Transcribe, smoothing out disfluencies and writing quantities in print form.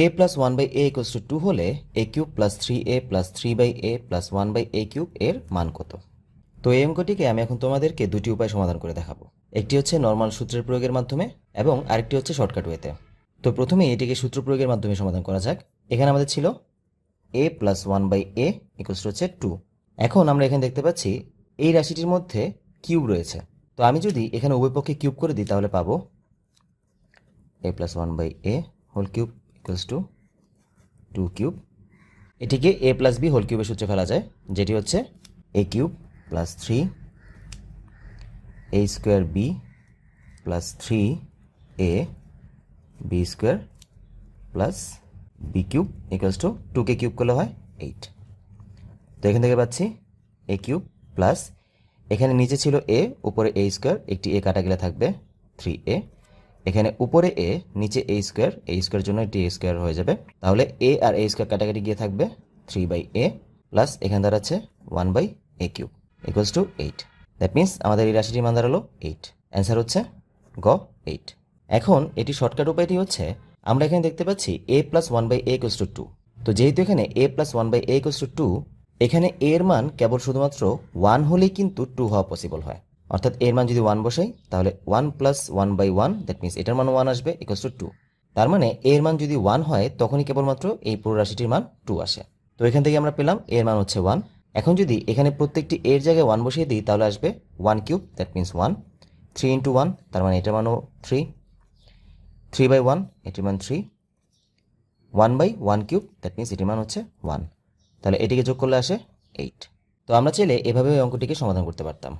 a plus one by a equals to 2 হলে a cube plus 3a plus 3 by a plus 1 by a cube এর মান কত? তো এই অঙ্কটিকে আমি এখন তোমাদেরকে দুটি উপায় সমাধান করে দেখাবো। একটি হচ্ছে নর্মাল সূত্রের প্রয়োগের মাধ্যমে এবং আরেকটি হচ্ছে শর্টকাট ওয়েতে। তো প্রথমে এটিকে সূত্র প্রয়োগের মাধ্যমে সমাধান করা যাক। এখানে আমাদের ছিল a plus 1 by a equals to হচ্ছে 2। এখন আমরা এখানে দেখতে পাচ্ছি এই রাশিটির মধ্যে কিউব রয়েছে। তো আমি যদি এখানে উভয় পক্ষে কিউব করে দিই তাহলে পাবো a plus 1 by a whole cube equals to 2 cube. এটিকে a প্লাস বি হোল কিউবের সূত্রে ফেলা যায়, যেটি হচ্ছে a cube plus 3 a square b plus 3 a b square plus b cube equals to 2কে কিউব করলে হয় 8। তো এখান থেকে পাচ্ছি a কিউব প্লাস এখানে নিচে ছিল a, উপরে a স্কোয়ার, একটি a কাটা গেলে থাকবে 3a। এখানে উপরে a, নিচে a স্কোয়ার জন্য একটি a স্কোয়ার হয়ে যাবে, তাহলে a আর a স্কোয়ার কাটাকাটি গিয়ে থাকবে 3 বাই a প্লাস এখানে দাঁড়াচ্ছে 1 by a cube equals to 8। That means আমাদের এই রাশিটির মান দাঁড়ালো 8। অ্যান্সার হচ্ছে গ 8। এখন এটি শর্টকাট উপায়টি হচ্ছে আমরা এখানে দেখতে পাচ্ছি a plus 1 by a equals to 2। তো যেহেতু এখানে a plus 1 by a equals to 2, এখানে a এর মান কেবল শুধুমাত্র 1 হলেই কিন্তু 2 হওয়া পসিবল হয়। অর্থাৎ এর মান যদি 1 বসাই তাহলে 1 প্লাস 1 বাই 1, দ্যাট মিনস এটার মান 1 আসবে ইকুয়ালস টু 2। তার মানে এর মান যদি 1 হয় তখনই কেবলমাত্র এই পুরো রাশিটির মান 2 আসে। তো এখান থেকে আমরা পেলাম এর মান হচ্ছে 1। এখন যদি এখানে প্রত্যেকটি এর জায়গায় 1 বসিয়ে দিই তাহলে আসবে 1 কিউব, দ্যাট মিনস 1। 3 ইন্টু 1, তার মানে এটার মানও 3। 3 বাই 1, এটির মান 3। 1 বাই 1 কিউব, দ্যাট মিনস এটির মান হচ্ছে 1। তাহলে এটিকে যোগ করলে আসে 8। তো আমরা চাইলে এভাবে ওই অঙ্কটিকে সমাধান করতে পারতাম।